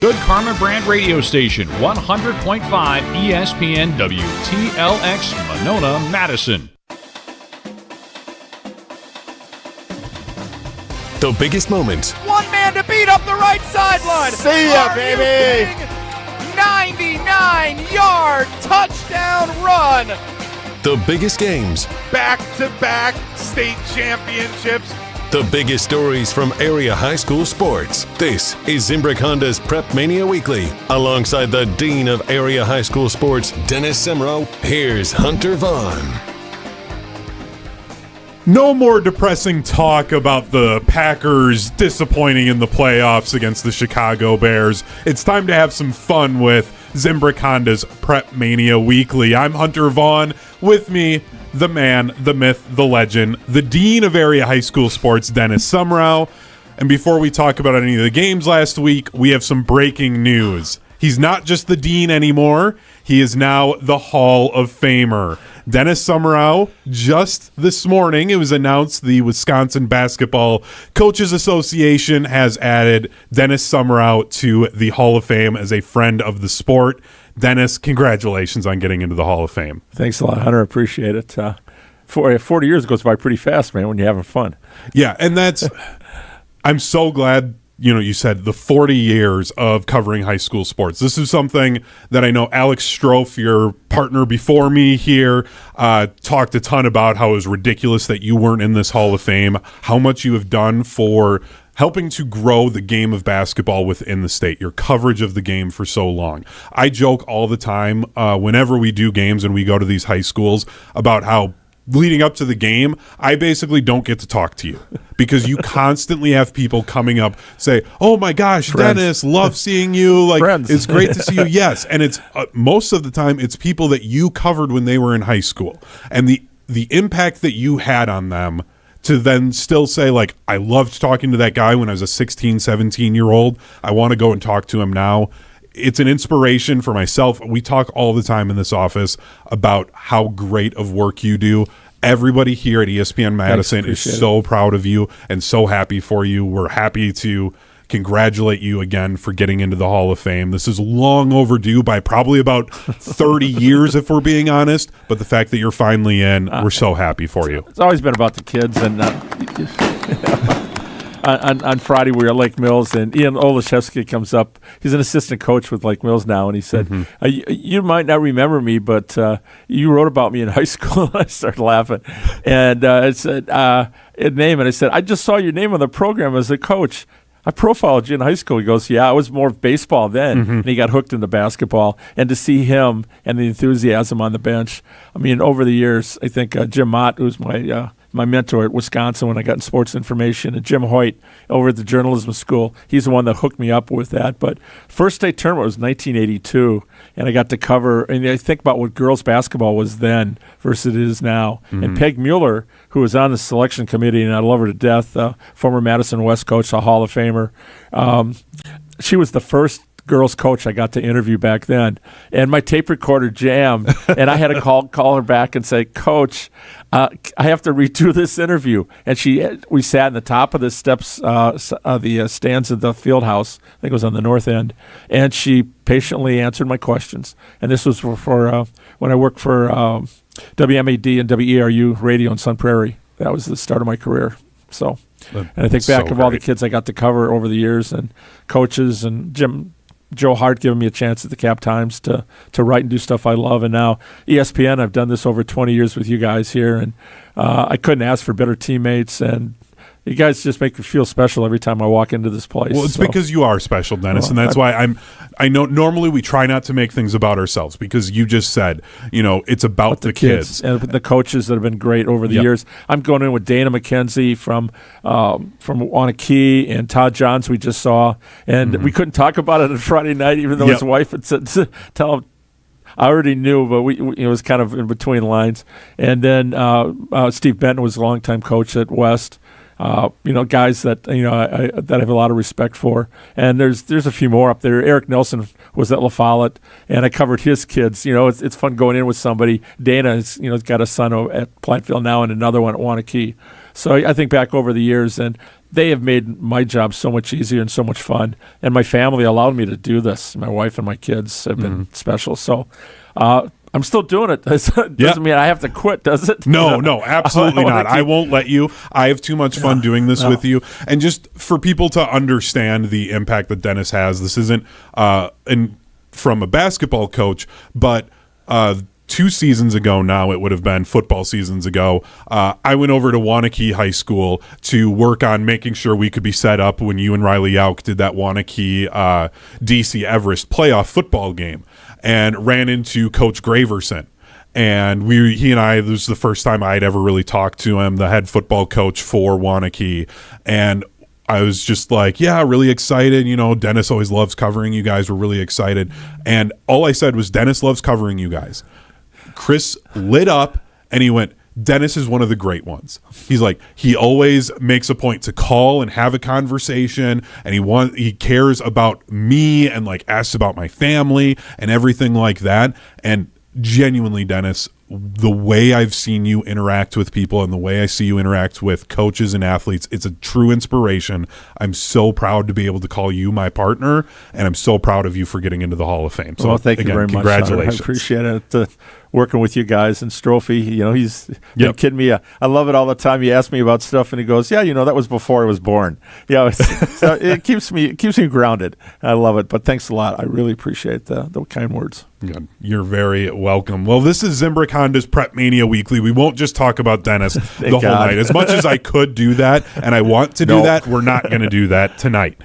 Good Karma Brand Radio Station, 100.5 ESPN WTLX, Monona, Madison. The biggest moments. One man to beat up the right sideline. See ya, baby. 99-yard touchdown run. The biggest games. Back-to-back state championships. The biggest stories from area high school sports. This is Zimbrick Honda's PrepMania Weekly. Alongside the Dean of Area High School Sports, Dennis Semrau, here's Hunter Vaughn. No more depressing talk about the Packers disappointing in the playoffs against the Chicago Bears. It's time to have some fun with Zimbrick Honda's PrepMania Weekly. I'm Hunter Vaughn. With me, the man, the myth, the legend, the Dean of Area High School Sports, Dennis Semrau. And before we talk about any of the games last week, we have some breaking news. He's not just the Dean anymore. He is now the Hall of Famer. Dennis Semrau, just this morning, it was announced the Wisconsin Basketball Coaches Association has added Dennis Semrau to the Hall of Fame as a friend of the sport. Dennis, congratulations on getting into the Hall of Fame. Thanks a lot, Hunter. Appreciate it. 40 years goes by pretty fast, man, when you're having fun. Yeah, and that's – I'm so glad – you said the 40 years of covering high school sports. This is something that I know Alex Strofe, your partner before me here, talked a ton about how it was ridiculous that you weren't in this Hall of Fame, how much you have done for helping to grow the game of basketball within the state, your coverage of the game for so long. I joke all the time whenever we do games and we go to these high schools about how leading up to the game, I basically don't get to talk to you because you constantly have people coming up say, "Oh my gosh, Friends. Dennis, love seeing you. Like, Friends. It's great to see you." Yes, and it's most of the time it's people that you covered when they were in high school, and the impact that you had on them to then still say, like, I loved talking to that guy when I was a 16, 17-year-old. I want to go and talk to him now. It's an inspiration for myself. We talk all the time in this office about how great of work you do. Everybody here at ESPN Madison is so proud of you and so happy for you. We're happy to congratulate you again for getting into the Hall of Fame. This is long overdue by probably about 30 years, if we're being honest. But the fact that you're finally in, we're so happy for you. It's always been about the kids. And on Friday, we were at Lake Mills, and Ian Olszewski comes up. He's an assistant coach with Lake Mills now, and he said, you might not remember me, but you wrote about me in high school. I started laughing. And I said, name, and I said, I just saw your name on the program as a coach. I profiled you in high school. He goes, yeah, I was more of baseball then. And he got hooked into basketball. And to see him and the enthusiasm on the bench, I mean, over the years, I think Jim Mott, who's my mentor at Wisconsin when I got in sports information, and Jim Hoyt over at the journalism school. He's the one that hooked me up with that. But first state tournament was 1982, and I got to cover, and I think about what girls basketball was then versus it is now. And Peg Mueller, who was on the selection committee, and I love her to death, former Madison West coach, a Hall of Famer, she was the first girls coach I got to interview back then, and my tape recorder jammed, and I had to call her back and say, Coach, I have to redo this interview. And we sat in the top of the steps, the stands of the field house. I think it was on the north end, and she patiently answered my questions. And this was for when I worked for WMAD and WERU radio in Sun Prairie. That was the start of my career. So, and I think back of all the kids I got to cover over the years, and coaches, and Joe Hart giving me a chance at the Cap Times to write and do stuff I love. And now ESPN, I've done this over 20 years with you guys here, and I couldn't ask for better teammates, and you guys just make me feel special every time I walk into this place. Well, it's because you are special, Dennis, and that's why I know normally we try not to make things about ourselves, because you just said, it's about the kids. And the coaches that have been great over the years. I'm going in with Dana McKenzie from Wanakee, and Todd Johns we just saw, and we couldn't talk about it on Friday night, even though his wife had said, tell him, I already knew, but it was kind of in between lines. And then Steve Benton was a longtime coach at West. Guys that that I have a lot of respect for, and there's a few more up there. Eric Nelson was at La Follette, and I covered his kids. It's fun going in with somebody. Dana has got a son at Platteville now, and another one at Wanakee. So I think back over the years, and they have made my job so much easier and so much fun. And my family allowed me to do this. My wife and my kids have been special. So I'm still doing it. Doesn't mean I have to quit, does it? No, absolutely not. I won't let you. I have too much fun doing this with you. And just for people to understand the impact that Dennis has, this isn't from a basketball coach, but 2 seasons ago now, it would have been football seasons ago, I went over to Wanakee High School to work on making sure we could be set up when you and Riley Yauk did that Wanakee DC Everest playoff football game, and ran into Coach Graverson. And he and I, this was the first time I'd ever really talked to him, the head football coach for Wanakee. And I was just like, yeah, really excited. You know, Dennis always loves covering you guys. We're really excited. And all I said was, Dennis loves covering you guys. Chris lit up and he went, Dennis is one of the great ones. He's like, he always makes a point to call and have a conversation, and he cares about me and like asks about my family and everything like that. And genuinely, Dennis, the way I've seen you interact with people and the way I see you interact with coaches and athletes, it's a true inspiration. I'm so proud to be able to call you my partner, and I'm so proud of you for getting into the Hall of Fame. So well, thank you very much. Congratulations. I appreciate it. Working with you guys and Strophy, you know, he's been kidding me. I love it all the time. He asks me about stuff and he goes, yeah, you know, that was before I was born. Yeah, so it keeps me grounded. I love it. But thanks a lot. I really appreciate the kind words. Good. You're very welcome. Well, this is Zimbrick Honda's PrepMania Weekly. We won't just talk about Dennis the whole night. As much as I could do that, and I want to do that, we're not going to do that tonight.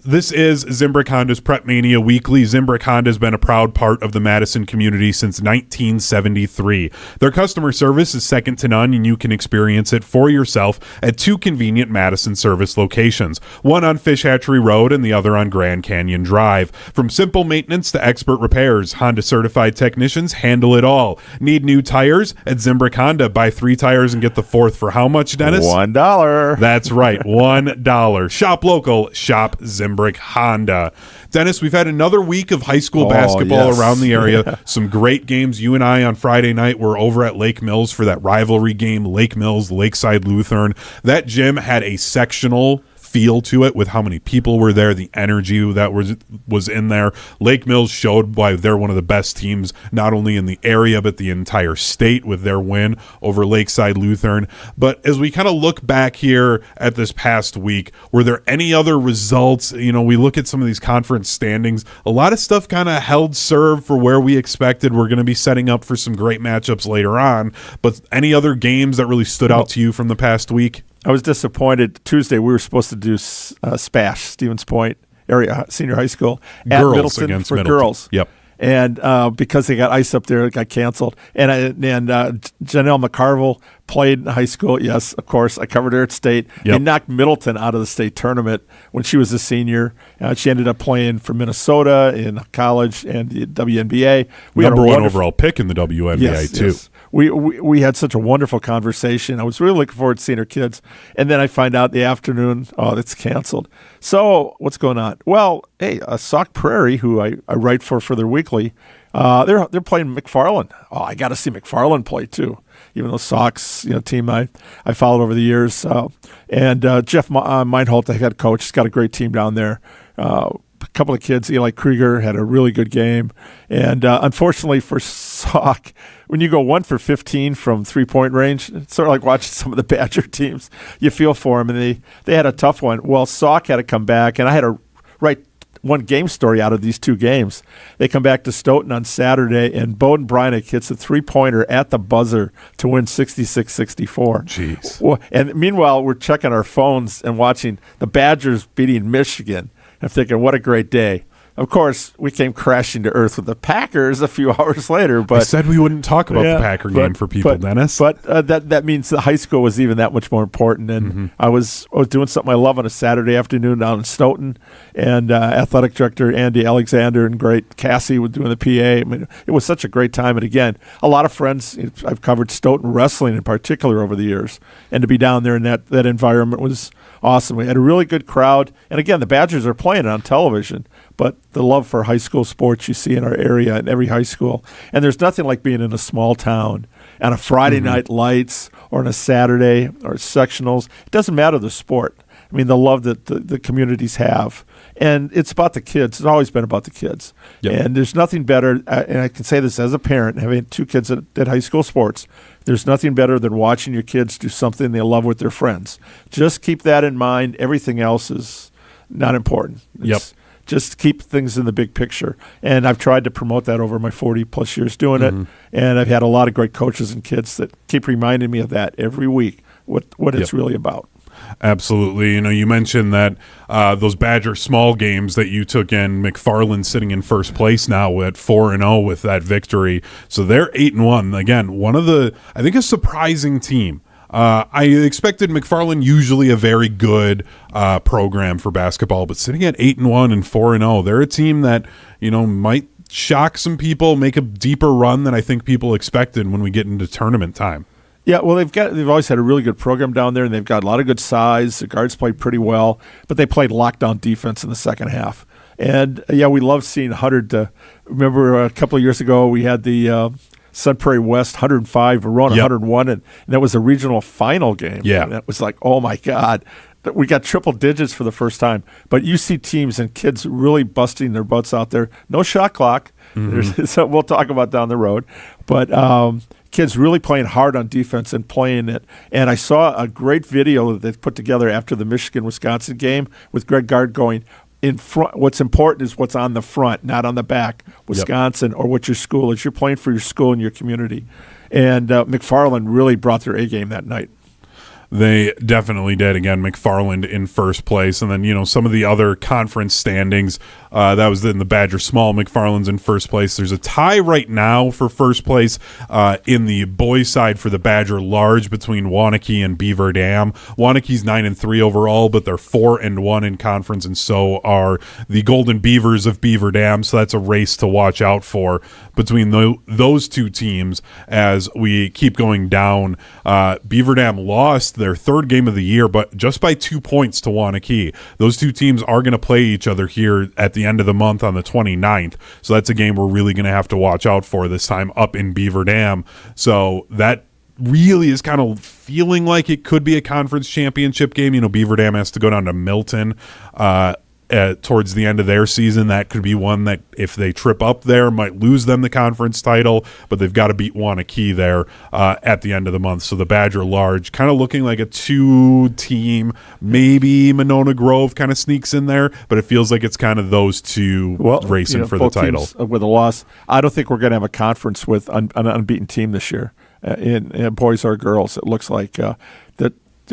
This is Zimbrick Honda's PrepMania Weekly. Zimbrick Honda has been a proud part of the Madison community since 1973. Their customer service is second to none, and you can experience it for yourself at 2 convenient Madison service locations, one on Fish Hatchery Road and the other on Grand Canyon Drive. From simple maintenance to expert repairs, Honda certified technicians handle it all. Need new tires? At Zimbrick Honda, buy 3 tires and get the 4th for how much, Dennis? $1. That's right, $1. Shop local, shop Zimbrick Honda. Dennis, we've had another week of high school basketball around the area. Some great games. You and I on Friday night were over at Lake Mills for that rivalry game, Lake Mills, Lakeside Lutheran. That gym had a sectional feel to it with how many people were there, the energy that was in there. Lake Mills showed why they're one of the best teams, not only in the area, but the entire state with their win over Lakeside Lutheran. But as we kind of look back here at this past week, were there any other results? You know, we look at some of these conference standings, a lot of stuff kind of held serve for where we expected. We're going to be setting up for some great matchups later on, but any other games that really stood out to you from the past week? I was disappointed. Tuesday, we were supposed to do SPASH, Stevens Point Area Senior High School, at Middleton for girls. Yep. And because they got ice up there, it got canceled. And Janelle McCarville played in high school. Yes, of course. I covered her at state. Yep. They knocked Middleton out of the state tournament when she was a senior. She ended up playing for Minnesota in college and the WNBA. We Number one overall pick in the WNBA, too. Yes. We had such a wonderful conversation. I was really looking forward to seeing her kids. And then I find out in the afternoon, that's canceled. So what's going on? Well, hey, Sauk Prairie, who I write for their weekly, they're playing McFarland. Oh, I got to see McFarland play too. Even though Sauk's team I followed over the years, and Jeff Meinholt, the head coach, has got a great team down there. A couple of kids, Eli Krieger had a really good game, and unfortunately for Sauk, when you go 1 for 15 from 3-point range, it's sort of like watching some of the Badger teams. You feel for them, and they had a tough one. Well, Sauk had to come back, and I had to write one game story out of these 2 games. They come back to Stoughton on Saturday, and Bowden Brynick hits a 3-pointer at the buzzer to win 66-64. Jeez. Well, and meanwhile, we're checking our phones and watching the Badgers beating Michigan. I'm thinking, what a great day. Of course, we came crashing to earth with the Packers a few hours later. But I said we wouldn't talk about the Packer game for people, Dennis. But that means the high school was even that much more important. And I was doing something I love on a Saturday afternoon down in Stoughton, and athletic director Andy Alexander and great Cassie was doing the PA. I mean, it was such a great time. And again, a lot of friends. I've covered Stoughton wrestling in particular over the years, and to be down there in that environment was awesome. We had a really good crowd. And again, the Badgers are playing it on television, but the love for high school sports you see in our area in every high school. And there's nothing like being in a small town on a Friday night lights or on a Saturday or sectionals. It doesn't matter the sport. I mean, the love that the communities have. And it's about the kids. It's always been about the kids. Yep. And there's nothing better, and I can say this as a parent, having 2 kids at high school sports, there's nothing better than watching your kids do something they love with their friends. Just keep that in mind. Everything else is not important. Just keep things in the big picture. And I've tried to promote that over my 40-plus years doing it. And I've had a lot of great coaches and kids that keep reminding me of that every week, what it's really about. Absolutely. You mentioned that those Badger small games that you took in, McFarland sitting in first place now at 4-0 with that victory. So they're 8-1. Again, one of I think a surprising team. I expected McFarland, usually a very good program for basketball, but sitting at 8-1 and 4-0, they're a team that, might shock some people, make a deeper run than I think people expected when we get into tournament time. Yeah, well, they've always had a really good program down there, and they've got a lot of good size. The guards played pretty well, but they played lockdown defense in the second half. And, we love seeing Huddard. Remember a couple of years ago we had the Sun Prairie West 105, Verona 101, and that was a regional final game. Yeah. And it was like, oh, my God. We got triple digits for the first time. But you see teams and kids really busting their butts out there. No shot clock. So we'll talk about down the road. But kids really playing hard on defense and playing it. And I saw a great video that they put together after the Michigan-Wisconsin game with Greg Gard going, in front, what's important is what's on the front, not on the back. Wisconsin or what your school is. You're playing for your school and your community. And McFarland really brought their A game that night. They definitely did. Again, McFarland in first place. And then, some of the other conference standings, that was in the Badger Small. McFarland's in first place. There's a tie right now for first place in the boys' side for the Badger Large between Waunakee and Beaver Dam. Waunakee's 9-3 overall, but they're 4-1 in conference, and so are the Golden Beavers of Beaver Dam. So that's a race to watch out for between those two teams as we keep going down. Beaver Dam lost their third game of the year, but just by 2 points to Waunakee. Those two teams are going to play each other here at the end of the month on the 29th. So that's a game we're really going to have to watch out for this time up in Beaver Dam. So that really is kind of feeling like it could be a conference championship game. Beaver Dam has to go down to Milton towards the end of their season. That could be one that if they trip up there might lose them the conference title, but they've got to beat Waunakee there at the end of the month. So the Badger Large kind of looking like a 2-team, maybe Monona Grove kind of sneaks in there, but it feels like it's kind of those two racing for the title. With a loss, I don't think we're going to have a conference with an unbeaten team this year in boys or girls. It looks like that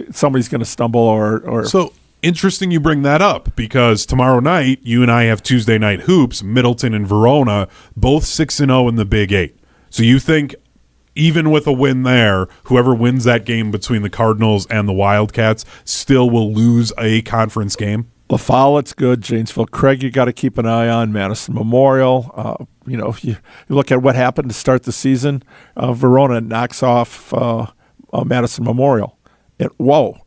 somebody's going to stumble or so. Interesting you bring that up because tomorrow night you and I have Tuesday night hoops, Middleton and Verona, both 6-0 in the Big 8. So you think even with a win there, whoever wins that game between the Cardinals and the Wildcats still will lose a conference game? La Follette's good. Janesville Craig you got to keep an eye on. Madison Memorial. You look at what happened to start the season. Verona knocks off Madison Memorial. Whoa.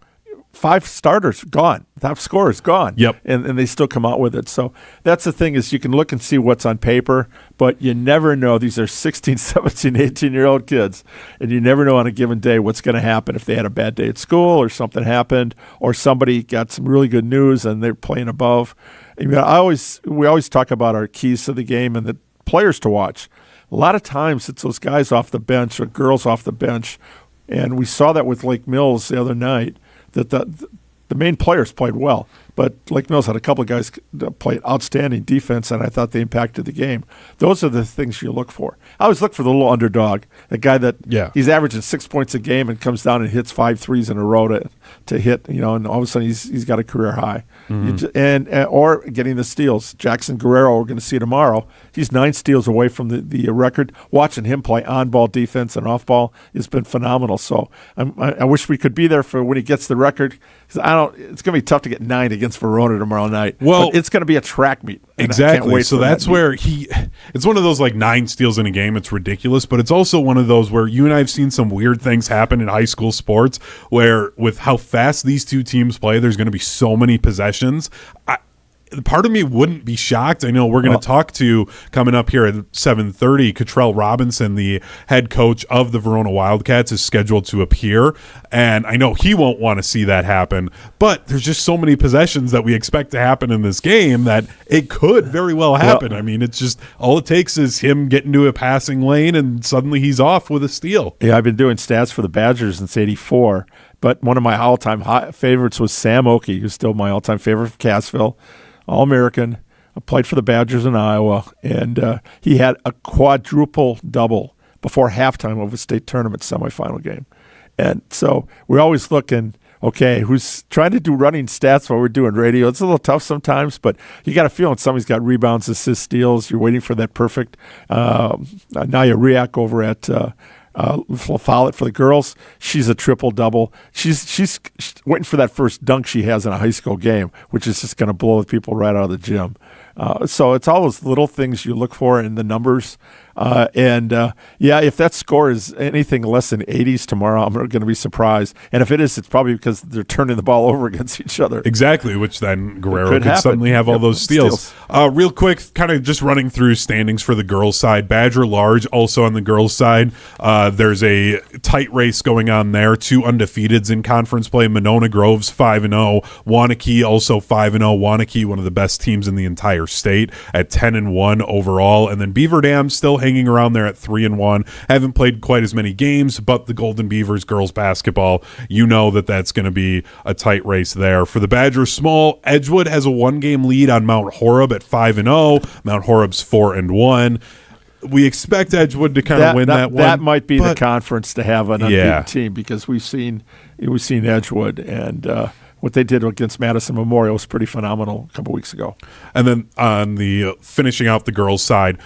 5 starters gone. Top scorers gone. Yep. And they still come out with it. So that's the thing is you can look and see what's on paper, but you never know. These are 16, 17, 18-year-old kids, and you never know on a given day what's going to happen if they had a bad day at school or something happened or somebody got some really good news and they're playing above. We always talk about our keys to the game and the players to watch. A lot of times it's those guys off the bench or girls off the bench, and we saw that with Lake Mills the other night. That the main players played well, but Lake Mills had a couple of guys that played outstanding defense, and I thought they impacted the game. Those are the things you look for. I always look for the little underdog, the guy that he's averaging 6 points a game and comes down and hits 5 threes in a row to hit, and all of a sudden he's got a career high. Or getting the steals. Jackson Guerrero, we're going to see tomorrow. He's 9 steals away from the record. Watching him play on-ball defense and off-ball has been phenomenal. So I wish we could be there for when he gets the record. It's going to be tough to get 9 against Verona tomorrow night. Well, but it's going to be a track meet. Exactly. So that's where it's one of those like 9 steals in a game. It's ridiculous, but it's also one of those where you and I have seen some weird things happen in high school sports where with how fast these two teams play, there's going to be so many possessions. part of me wouldn't be shocked. I know we're going to talk to, coming up here at 7:30, Curtrel Robinson, the head coach of the Verona Wildcats, is scheduled to appear, and I know he won't want to see that happen, but there's just so many possessions that we expect to happen in this game that it could very well happen. I mean, it's just all it takes is him getting to a passing lane, and suddenly he's off with a steal. Yeah, I've been doing stats for the Badgers since '84, but one of my all-time favorites was Sam Oakey, who's still my all-time favorite from Cassville, All-American, played for the Badgers in Iowa, and he had a quadruple double before halftime of a state tournament semifinal game. And so we're always looking, okay, who's trying to do running stats while we're doing radio? It's a little tough sometimes, but you got a feeling somebody's got rebounds, assists, steals. You're waiting for that perfect. Naya Riak over at Follett for the girls. She's a triple-double. She's waiting for that first dunk she has in a high school game, which is just going to blow the people right out of the gym. So it's all those little things you look for in the numbers. If that score is anything less than 80s tomorrow, I'm going to be surprised. And if it is, it's probably because they're turning the ball over against each other. Exactly, which then Guerrero could suddenly have all those steals. Real quick, kind of just running through standings for the girls' side. Badger Large also on the girls' side. There's a tight race going on there. 2 undefeateds in conference play. Monona Groves 5-0. Wanakee also 5-0. Wanakee, one of the best teams in the entire state, at 10-1 overall. And then Beaver Dam still hanging around there at 3-1. Haven't played quite as many games, but the Golden Beavers girls basketball, you know that's going to be a tight race there. For the Badgers small, Edgewood has a 1-game lead on Mount Horeb at 5-0. Mount Horeb's 4-1. We expect Edgewood to kind of win that one. That might be the conference to have an unbeaten team, because we've seen Edgewood, and what they did against Madison Memorial was pretty phenomenal a couple weeks ago. And then on the finishing out the girls' side,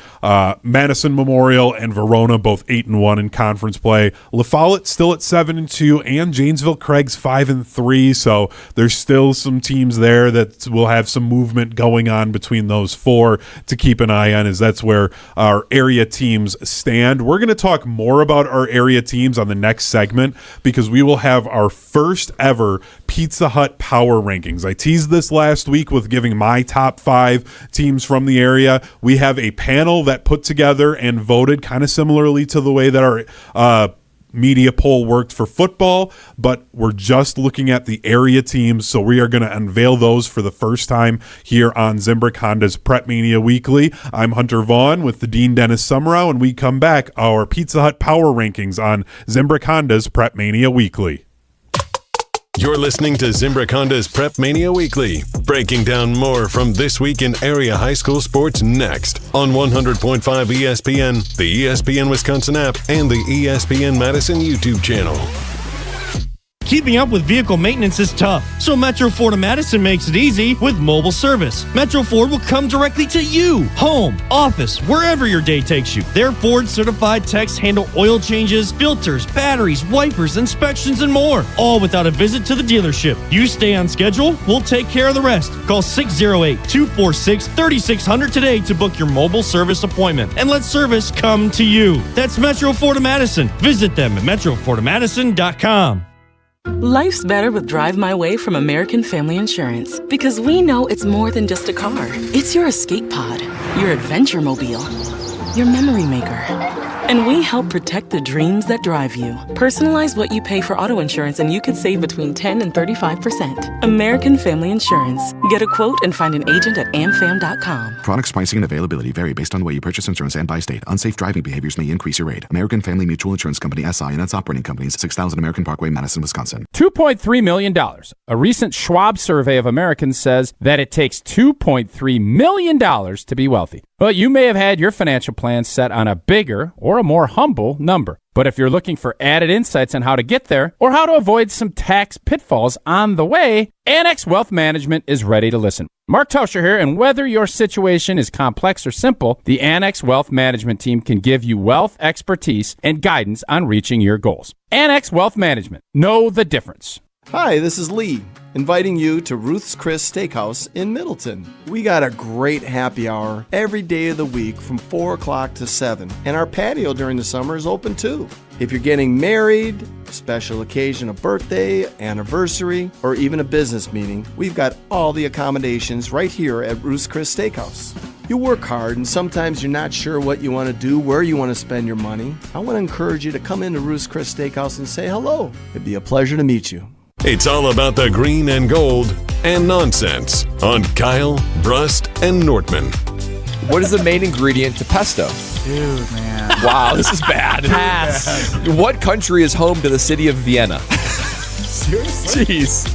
Madison Memorial and Verona both 8-1 in conference play. La Follette still at 7-2, and Janesville Craig's 5-3. So there's still some teams there that will have some movement going on between those 4 to keep an eye on, as that's where our area teams stand. We're going to talk more about our area teams on the next segment, because we will have our first ever Pizza Hut Power Rankings. I teased this last week with giving my top 5 teams from the area. We have a panel that put together and voted kind of similarly to the way that our media poll worked for football, but we're just looking at the area teams, so we are going to unveil those for the first time here on Zimbrick Honda's PrepMania Weekly. I'm Hunter Vaughn with the Dean Dennis Semrau, and we come back our Pizza Hut Power Rankings on Zimbrick Honda's PrepMania Weekly. You're listening to Zimbrick Honda's PrepMania Weekly, breaking down more from this week in area high school sports next on 100.5 ESPN, the ESPN Wisconsin app, and the ESPN Madison YouTube channel. Keeping up with vehicle maintenance is tough, so Metro Ford of Madison makes it easy with mobile service. Metro Ford will come directly to you, home, office, wherever your day takes you. Their Ford-certified techs handle oil changes, filters, batteries, wipers, inspections, and more, all without a visit to the dealership. You stay on schedule, we'll take care of the rest. Call 608-246-3600 today to book your mobile service appointment, and let service come to you. That's Metro Ford of Madison. Visit them at metrofordofmadison.com. Life's better with Drive My Way from American Family Insurance, because we know it's more than just a car. It's your escape pod, your adventure mobile, your memory maker. And we help protect the dreams that drive you. Personalize what you pay for auto insurance and you could save between 10 and 35%. American Family Insurance. Get a quote and find an agent at amfam.com. Products, pricing, and availability vary based on the way you purchase insurance and by state. Unsafe driving behaviors may increase your rate. American Family Mutual Insurance Company, SI, and its operating companies, 6000 American Parkway, Madison, Wisconsin. $2.3 million. A recent Schwab survey of Americans says that it takes $2.3 million to be wealthy. Well, you may have had your financial plan set on a bigger or a more humble number. But if you're looking for added insights on how to get there or how to avoid some tax pitfalls on the way, Annex Wealth Management is ready to listen. Mark Tauscher here, and whether your situation is complex or simple, the Annex Wealth Management team can give you wealth expertise and guidance on reaching your goals. Annex Wealth Management. Know the difference. Hi, this is Lee, inviting you to Ruth's Chris Steakhouse in Middleton. We got a great happy hour every day of the week from 4 o'clock to 7, and our patio during the summer is open too. If you're getting married, special occasion, a birthday, anniversary, or even a business meeting, we've got all the accommodations right here at Ruth's Chris Steakhouse. You work hard and sometimes you're not sure what you want to do, where you want to spend your money. I want to encourage you to come into Ruth's Chris Steakhouse and say hello. It'd be a pleasure to meet you. It's all about the green and gold and nonsense on Kyle, Brust, and Nortman. What is the main ingredient to pesto? Dude, man. Wow, this is bad. Pass. What country is home to the city of Vienna? Seriously? Jeez.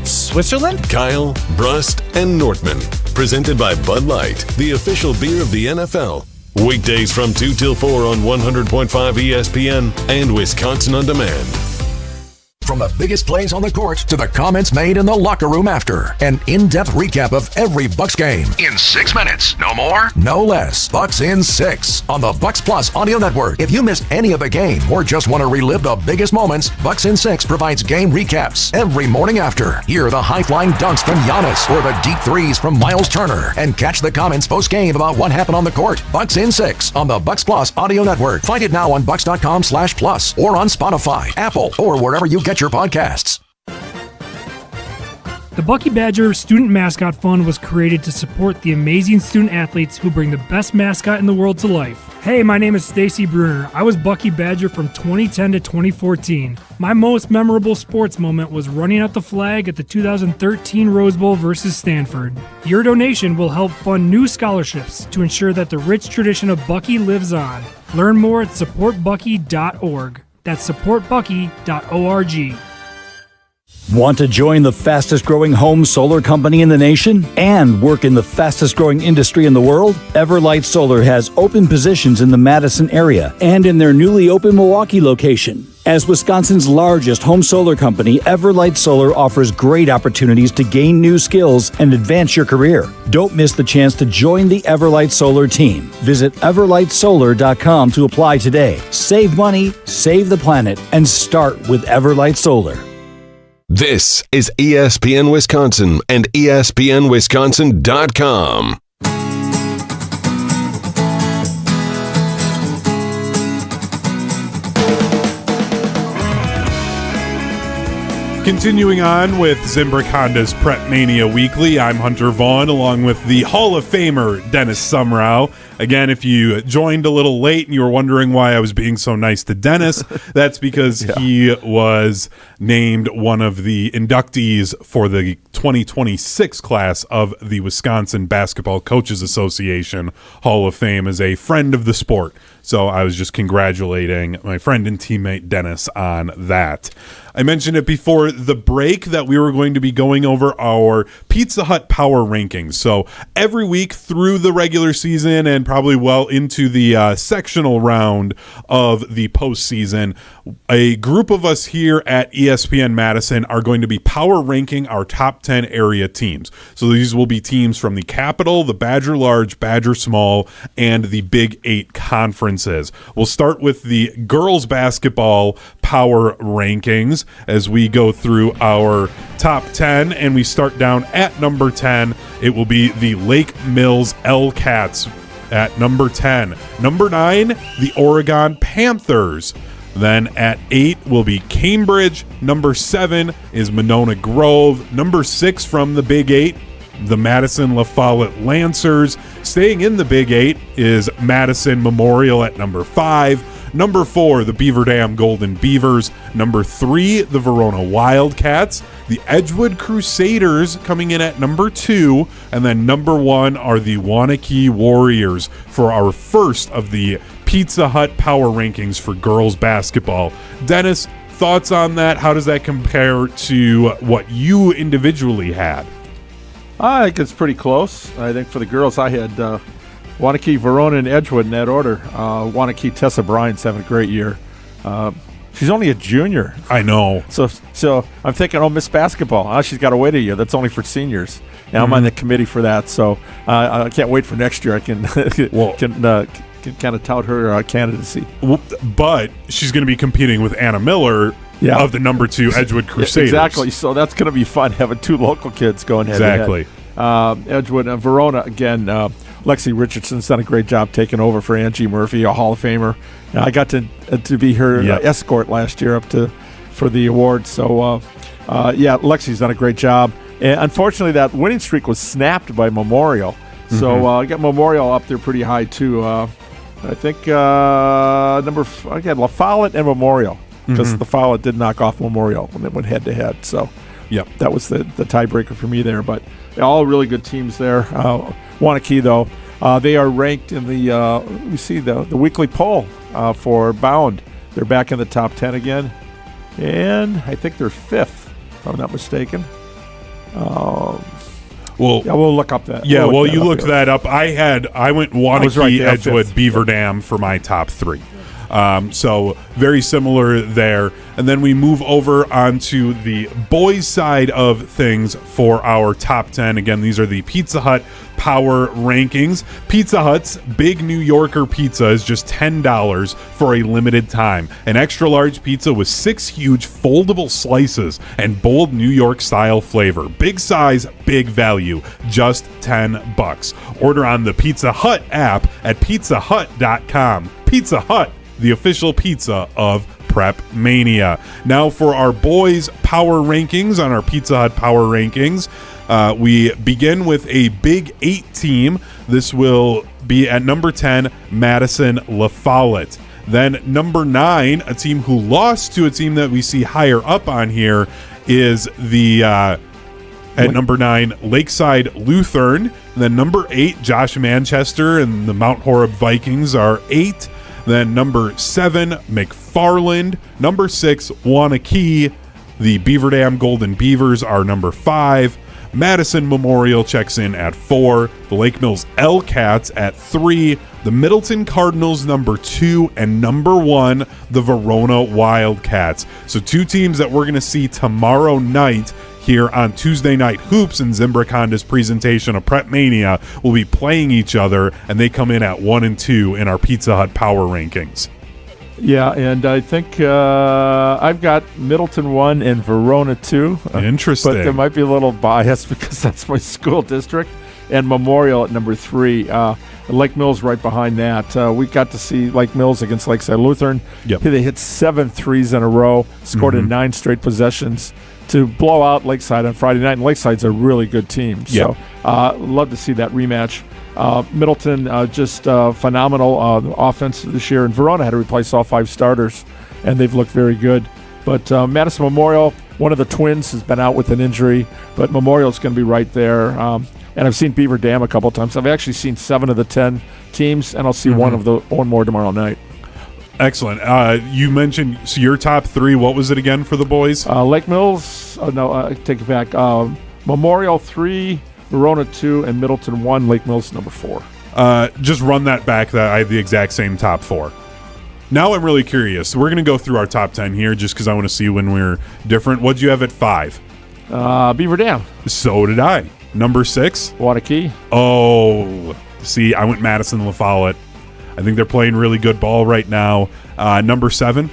Switzerland? Kyle, Brust, and Nortman. Presented by Bud Light, the official beer of the NFL. Weekdays from 2 till 4 on 100.5 ESPN and Wisconsin On Demand. From the biggest plays on the court to the comments made in the locker room after. An in-depth recap of every Bucks game. In 6 minutes. No more? No less. Bucks in 6 on the Bucks Plus audio network. If you missed any of the game or just want to relive the biggest moments, Bucks in 6 provides game recaps every morning after. Hear the high-flying dunks from Giannis or the deep threes from Miles Turner. And catch the comments post-game about what happened on the court. Bucks in 6 on the Bucks Plus audio network. Find it now on bucks.com/plus or on Spotify, Apple, or wherever you get your podcasts. The Bucky Badger Student Mascot Fund was created to support the amazing student athletes who bring the best mascot in the world to life. Hey, my name is Stacy Bruner. I was Bucky Badger from 2010 to 2014. My most memorable sports moment was running out the flag at the 2013 Rose Bowl versus Stanford. Your donation will help fund new scholarships to ensure that the rich tradition of Bucky lives on. Learn more at supportbucky.org. That's supportbucky.org. Want to join the fastest growing home solar company in the nation and work in the fastest growing industry in the world? Everlight Solar has open positions in the Madison-area and in their newly opened Milwaukee location. As Wisconsin's largest home solar company, Everlight Solar offers great opportunities to gain new skills and advance your career. Don't miss the chance to join the Everlight Solar team. Visit everlightsolar.com to apply today. Save money, save the planet, and start with Everlight Solar. This is ESPN Wisconsin and ESPNWisconsin.com. Continuing on with Zimbrick Honda's PrepMania Weekly, I'm Hunter Vaughn, along with the Hall of Famer Dennis Semrau. Again, if you joined a little late and you were wondering why I was being so nice to Dennis, that's because he was named one of the inductees for the 2026 class of the Wisconsin Basketball Coaches Association Hall of Fame as a friend of the sport. So I was just congratulating my friend and teammate Dennis on that. I mentioned it before the break that we were going to be going over our Pizza Hut power rankings. So every week through the regular season and probably well into the sectional round of the postseason, a group of us here at ESPN Madison are going to be power ranking our top 10 area teams. So these will be teams from the Capital, the Badger Large, Badger Small, and the Big 8 conferences. We'll start with the girls basketball power rankings as we go through our top 10, and we start down at number 10. It will be the Lake Mills L-Cats at number 10. Number 9, the Oregon Panthers. Then at 8 will be Cambridge. Number 7 is Monona Grove. Number 6 from the Big 8, the Madison La Follette Lancers. Staying in the Big 8 is Madison Memorial at number 5. Number 4, the Beaver Dam Golden Beavers. Number 3, the Verona Wildcats. The Edgewood Crusaders coming in at number 2. And then number 1 are the Waunakee Warriors for our first of the Pizza Hut power rankings for girls basketball. Dennis, thoughts on that? How does that compare to what you individually had? I think it's pretty close. I think for the girls, I had Waunakee, Verona, and Edgewood in that order. Waunakee, Tessa Bryant's having a great year. She's only a junior. I know. So I'm thinking, Miss Basketball. She's got to wait a year. That's only for seniors. Now I'm on the committee for that, so I can't wait for next year. I can kind of tout her candidacy. But she's going to be competing with Anna Miller of the number 2 Edgewood Crusaders. Exactly. So that's going to be fun having 2 local kids going Exactly. head-to-head. Edgewood and Verona, again, Lexi Richardson's done a great job taking over for Angie Murphy, a Hall of Famer. I got to be her escort last year for the award. So, Lexi's done a great job. And unfortunately, that winning streak was snapped by Memorial. So I got Memorial up there pretty high, too. I think I got La Follette and Memorial, because La Follette did knock off Memorial when they went head-to-head. So that was the tiebreaker for me there. But all really good teams there. Wanakee, though, they are ranked in the weekly poll for Bound. They're back in the top 10 again. And I think they're 5th, if I'm not mistaken. We'll look up that. Yeah, you look that up. I went Wanakee, Edgewood, Beaver Dam for my top 3. So very similar there. And then we move over onto the boys' side of things for our top 10. Again, these are the Pizza Hut Power Rankings. Pizza Hut's Big New Yorker pizza is just $10 for a limited time. An extra large pizza with 6 huge foldable slices and bold New York style flavor. Big size, big value, just $10. Order on the Pizza Hut app at pizzahut.com. Pizza Hut, the official pizza of PrepMania. Now for our boys' power rankings on our Pizza Hut Power Rankings. We begin with a Big 8 team. This will be at number 10, Madison-La Follette. Then number 9, a team who lost to a team that we see higher up on here, is the at number 9, Lakeside Lutheran. Then number 8, Josh Manchester and the Mount Horeb Vikings are 8. Then number 7, McFarland. Number 6, Wanakee. The Beaver Dam Golden Beavers are number 5. Madison Memorial checks in at 4. The Lake Mills L-Cats at 3. The Middleton Cardinals number 2. And number 1, the Verona Wildcats. So 2 teams that we're going to see tomorrow night here on Tuesday Night Hoops and Zimbrick Honda's presentation of PrepMania will be playing each other, and they come in at 1 and 2 in our Pizza Hut Power Rankings. Yeah, and I think I've got Middleton 1 and Verona 2. Interesting. But there might be a little bias because that's my school district. And Memorial at number 3. Lake Mills right behind that. We got to see Lake Mills against Lakeside Lutheran. They hit 7 threes in a row, scored in 9 straight possessions to blow out Lakeside on Friday night. And Lakeside's a really good team. So love to see that rematch. Middleton just phenomenal offense this year, and Verona had to replace all 5 starters, and they've looked very good. But Madison Memorial, one of the twins has been out with an injury, but Memorial's going to be right there. And I've seen Beaver Dam a couple of times. I've actually seen 7 of the 10 teams, and I'll see one more tomorrow night. Excellent. You mentioned your top 3. What was it again for the boys? Lake Mills. I take it back. Memorial 3. Verona 2 and Middleton 1, Lake Mills number 4. Just run that back. That I had the exact same top 4. Now I'm really curious. We're going to go through our top 10 here just because I want to see when we're different. What'd you have at 5? Beaver Dam. So did I. Number 6? Wanakee. Oh, see, I went Madison-La Follette. I think they're playing really good ball right now. Number 7?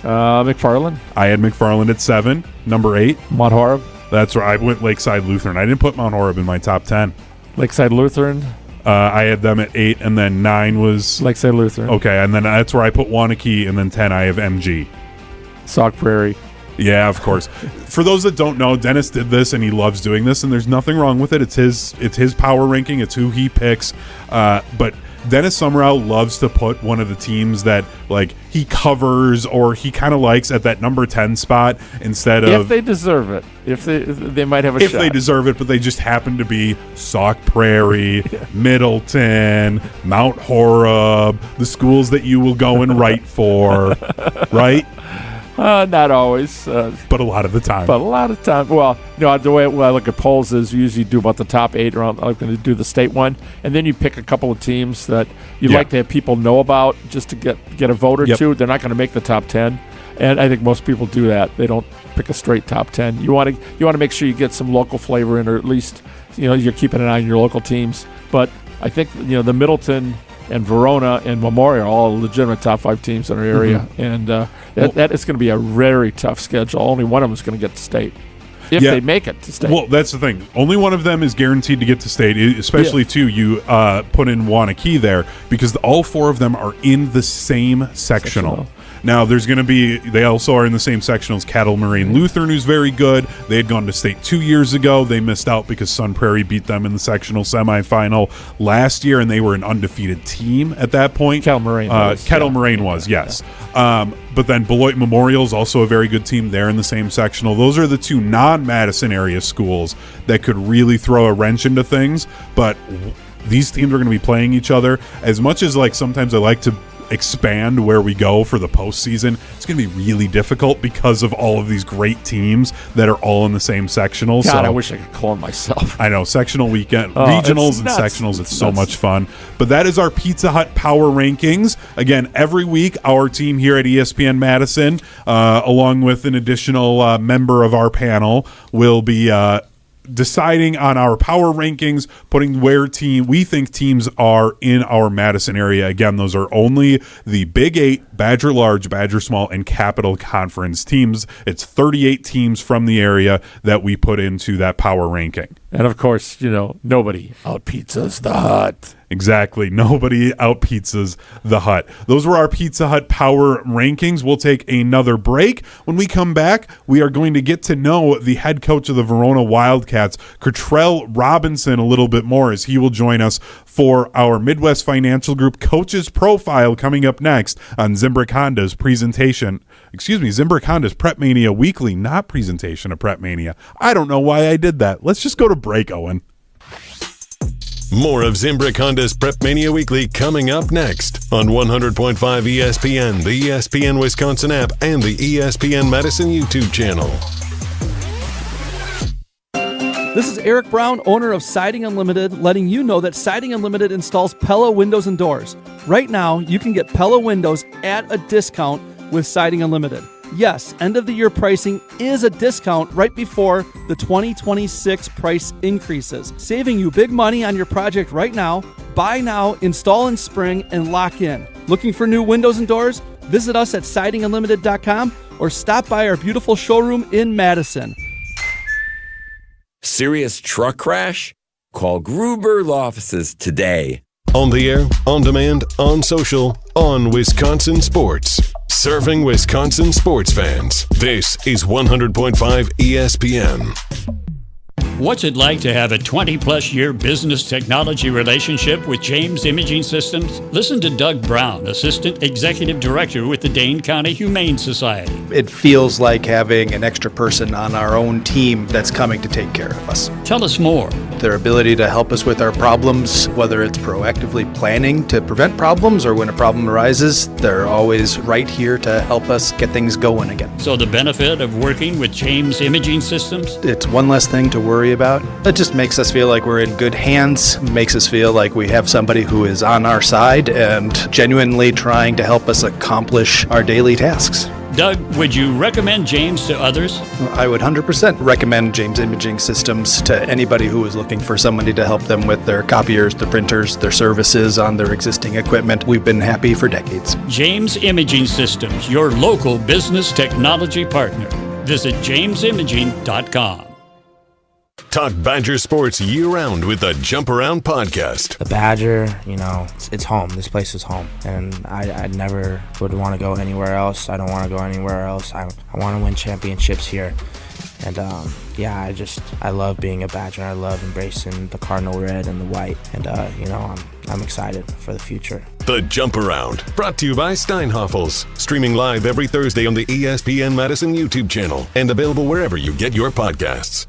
McFarland. I had McFarland at 7. Number 8? Mount Horeb. That's right. I went Lakeside Lutheran. I didn't put Mount Horeb in my top 10. Lakeside Lutheran. I had them at 8, and then 9 was Lakeside Lutheran. Okay, and then that's where I put Wanakee, and then 10 I have MG. Sauk Prairie. Yeah, of course. For those that don't know, Dennis did this, and he loves doing this, and there's nothing wrong with it. It's his power ranking. It's who he picks. But Dennis Semrau loves to put one of the teams that like he covers or he kind of likes at that number 10 spot instead of if they deserve it. If they might have a shot. If they deserve it, but they just happen to be Sauk Prairie, Middleton, Mount Horeb, the schools that you will go and write for, right? Not always. But a lot of the time. Well, the way I look at polls is you usually do about the top 8 around. I'm going to do the state one. And then you pick a couple of teams that you'd like to have people know about just to get a vote or two. They're not going to make the top 10. And I think most people do that. They don't pick a straight top 10. You want to make sure you get some local flavor in, or at least you're keeping an eye on your local teams. But I think the Middleton and Verona and Memorial are all legitimate top 5 teams in our area. And That is going to be a very tough schedule. Only one of them is going to get to state. If they make it to state. Well, that's the thing. Only one of them is guaranteed to get to state, especially, too, you put in Wanakee there, because all 4 of them are in the same sectional. Now, there's going to be, they also are in the same sectional as Cattle Moraine Lutheran, who's very good. They had gone to state 2 years ago. They missed out because Sun Prairie beat them in the sectional semifinal last year, and they were an undefeated team at that point. Cattle Moraine was. Yes. But then Beloit Memorial is also a very good team. They're in the same sectional. Those are the 2 non-Madison area schools that could really throw a wrench into things. But these teams are going to be playing each other. As much as sometimes I like to expand where we go for the postseason, it's going to be really difficult because of all of these great teams that are all in the same sectionals. God, I wish I could clone myself. I know, sectional weekend, regionals and sectionals, it's so much fun. But that is our Pizza Hut Power Rankings. Again, every week, our team here at ESPN Madison, along with an additional member of our panel, will be deciding on our power rankings, putting where we think teams are in our Madison area. Again, those are only the Big 8, Badger Large, Badger Small, and Capital Conference teams. It's 38 teams from the area that we put into that power ranking. And of course, nobody out-pizzas the Hut. Exactly. Nobody out-pizzas the Hut. Those were our Pizza Hut Power Rankings. We'll take another break. When we come back, we are going to get to know the head coach of the Verona Wildcats, Curtrel Robinson, a little bit more, as he will join us for our Midwest Financial Group Coaches Profile coming up next on Zimbrick Honda's Zimbrick Honda's PrepMania Weekly, not presentation of PrepMania. I don't know why I did that. Let's just go to break, Owen. More of Zimbrick Honda's PrepMania Weekly coming up next on 100.5 ESPN, the ESPN Wisconsin app, and the ESPN Madison YouTube channel. This is Eric Brown, owner of Siding Unlimited, letting you know that Siding Unlimited installs Pella windows and doors. Right now, you can get Pella windows at a discount with Siding Unlimited. Yes, end-of-the-year pricing is a discount right before the 2026 price increases, saving you big money on your project right now. Buy now, install in spring, and lock in. Looking for new windows and doors? Visit us at sidingunlimited.com or stop by our beautiful showroom in Madison. Serious truck crash? Call Gruber Law Offices today. On the air, on demand, on social, on Wisconsin Sports. Serving Wisconsin sports fans. This is 100.5 ESPN. What's it like to have a 20-plus year business technology relationship with James Imaging Systems? Listen to Doug Brown, Assistant Executive Director with the Dane County Humane Society. It feels like having an extra person on our own team that's coming to take care of us. Tell us more. Their ability to help us with our problems, whether it's proactively planning to prevent problems or when a problem arises, they're always right here to help us get things going again. So the benefit of working with James Imaging Systems? It's one less thing to worry about. It just makes us feel like we're in good hands, makes us feel like we have somebody who is on our side and genuinely trying to help us accomplish our daily tasks. Doug, would you recommend James to others? I would 100% recommend James Imaging Systems to anybody who is looking for somebody to help them with their copiers, their printers, their services on their existing equipment. We've been happy for decades. James Imaging Systems, your local business technology partner. Visit jamesimaging.com. Talk Badger sports year-round with the Jump Around podcast. The Badger, it's home. This place is home. And I never would want to go anywhere else. I don't want to go anywhere else. I want to win championships here. And, I love being a Badger. I love embracing the cardinal red and the white. And, I'm excited for the future. The Jump Around, brought to you by Steinhoffels. Streaming live every Thursday on the ESPN Madison YouTube channel and available wherever you get your podcasts.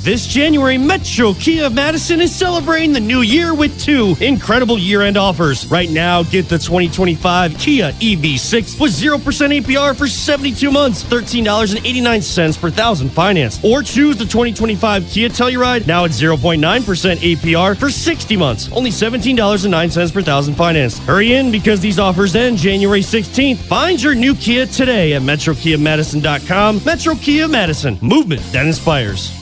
This January, Metro Kia of Madison is celebrating the new year with 2 incredible year-end offers. Right now, get the 2025 Kia EV6 with 0% APR for 72 months, $13.89 per thousand financed. Or choose the 2025 Kia Telluride, now at 0.9% APR for 60 months, only $17.09 per thousand financed. Hurry in because these offers end January 16th. Find your new Kia today at MetroKiaMadison.com. Metro Kia Madison, movement that inspires.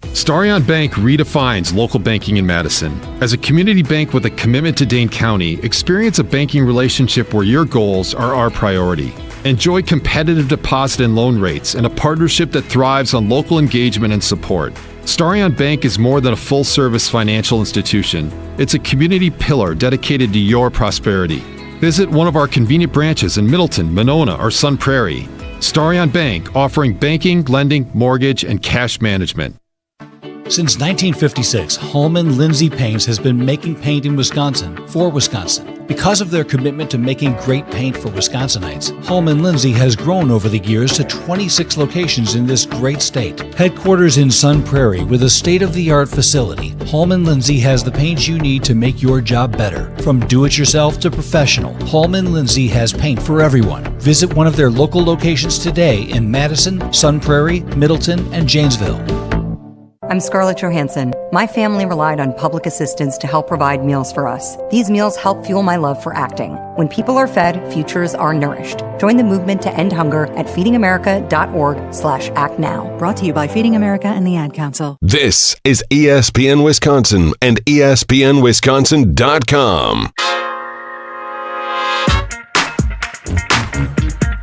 Starion Bank redefines local banking in Madison. As a community bank with a commitment to Dane County, experience a banking relationship where your goals are our priority. Enjoy competitive deposit and loan rates and a partnership that thrives on local engagement and support. Starion Bank is more than a full-service financial institution. It's a community pillar dedicated to your prosperity. Visit one of our convenient branches in Middleton, Monona, or Sun Prairie. Starion Bank, offering banking, lending, mortgage, and cash management. Since 1956, Holman Lindsay Paints has been making paint in Wisconsin for Wisconsin. Because of their commitment to making great paint for Wisconsinites, Holman Lindsay has grown over the years to 26 locations in this great state. Headquarters in Sun Prairie with a state-of-the-art facility, Holman Lindsay has the paint you need to make your job better. From do-it-yourself to professional, Holman Lindsay has paint for everyone. Visit one of their local locations today in Madison, Sun Prairie, Middleton, and Janesville. I'm Scarlett Johansson. My family relied on public assistance to help provide meals for us. These meals help fuel my love for acting. When people are fed, futures are nourished. Join the movement to end hunger at feedingamerica.org/actnow. Brought to you by Feeding America and the Ad Council. This is ESPN Wisconsin and ESPNWisconsin.com.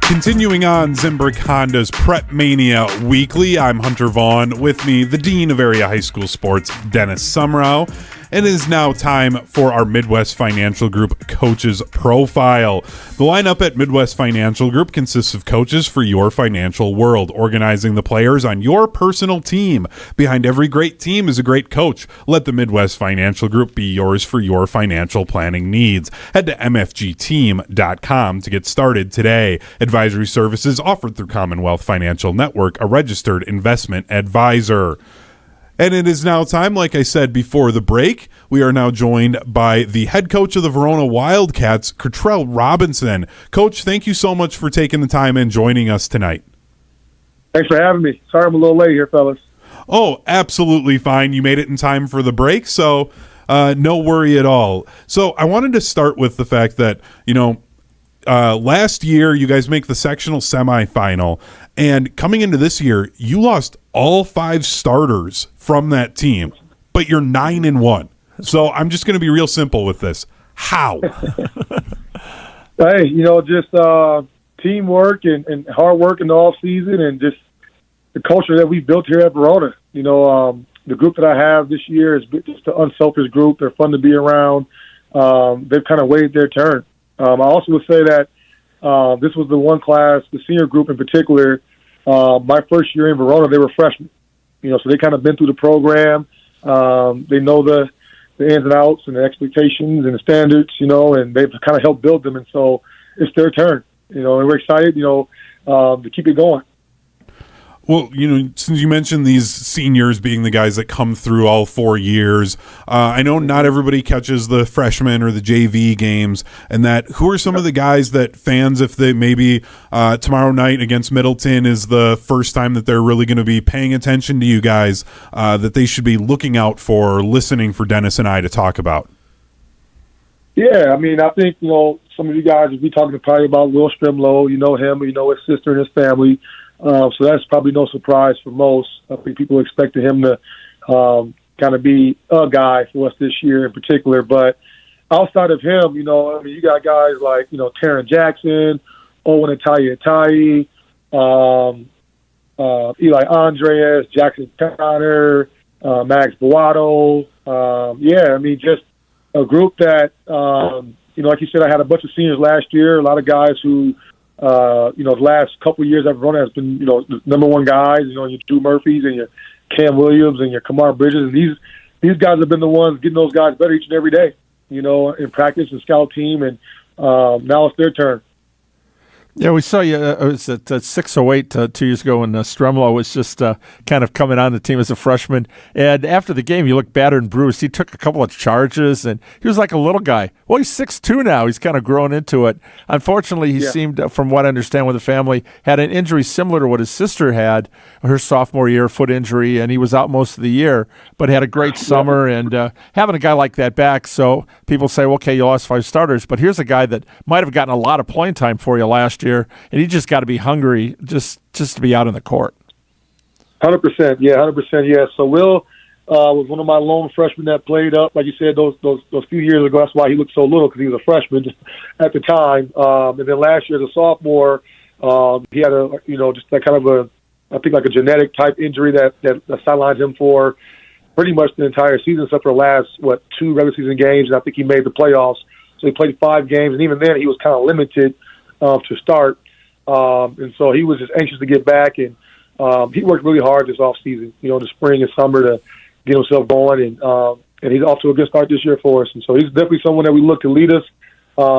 Continuing on Zimbrick Honda's PrepMania Weekly, I'm Hunter Vaughn. With me, the Dean of Area High School Sports, Dennis Semrau. It is now time for our Midwest Financial Group Coaches Profile. The lineup at Midwest Financial Group consists of coaches for your financial world, organizing the players on your personal team. Behind every great team is a great coach. Let the Midwest Financial Group be yours for your financial planning needs. Head to mfgteam.com to get started today. Advisory services offered through Commonwealth Financial Network, a registered investment advisor. And it is now time, like I said before the break, we are now joined by the head coach of the Verona Wildcats, Curtrel Robinson. Coach, thank you so much for taking the time and joining us tonight. Thanks for having me. Sorry I'm a little late here, fellas. Oh, absolutely fine. You made it in time for the break, so no worry at all. So I wanted to start with the fact that, last year you guys make the sectional semifinal, and coming into this year, you lost all 5 starters from that team, but you're 9-1. So I'm just going to be real simple with this. How? Hey, just teamwork and hard work in the off season, and just the culture that we built here at Verona. The group that I have this year is just an unselfish group. They're fun to be around. They've kind of waited their turn. I also would say that this was the one class, the senior group in particular. My first year in Verona, they were freshmen. So they kind of been through the program. They know the ins and outs and the expectations and the standards, and they've kind of helped build them. And so it's their turn, and we're excited, to keep it going. Well, since you mentioned these seniors being the guys that come through all 4 years, I know not everybody catches the freshman or the JV games, and that who are some of the guys that fans, if they maybe tomorrow night against Middleton is the first time that they're really going to be paying attention to you guys, that they should be looking out for or listening for Dennis and I to talk about? Yeah, I think, some of you guys will be talking probably about Will Strimlow. You know him, you know his sister and his family. So that's probably no surprise for most. I think people expected him to kind of be a guy for us this year in particular. But outside of him, you got guys like, Taryn Jackson, Owen Atayi, Eli Andreas, Jackson Connor, Max Boato. Just a group that, like you said, I had a bunch of seniors last year, a lot of guys who the last couple of years at Verona has been, the number one guys, your Drew Murphys and your Cam Williams and your Kamar Bridges. And these guys have been the ones getting those guys better each and every day, in practice and scout team. And now it's their turn. Yeah, we saw you. It was at 608 2 years ago when Strumlow was just kind of coming on the team as a freshman. And after the game, he looked battered and bruised. He took a couple of charges, and he was like a little guy. Well, he's 6'2" now. He's kind of grown into it. Unfortunately, he seemed, from what I understand with the family, had an injury similar to what his sister had her sophomore year, foot injury, and he was out most of the year, but had a great summer. And having a guy like that back, so people say, well, okay, you lost 5 starters, but here's a guy that might have gotten a lot of playing time for you last year, and he just got to be hungry just to be out in the court. 100%, yeah, 100%, yeah. So Will was one of my lone freshmen that played up, like you said, those few years ago. That's why he looked so little, because he was a freshman at the time. And then last year as a sophomore, He had just that kind of a genetic type injury that sidelined him for pretty much the entire season, except for the last, 2 regular season games, and I think he made the playoffs. So he played 5 games, and even then he was kind of limited to start. And so he was just anxious to get back, and he worked really hard this offseason, the spring and summer to get himself going, and he's off to a good start this year for us. And so he's definitely someone that we look to lead us.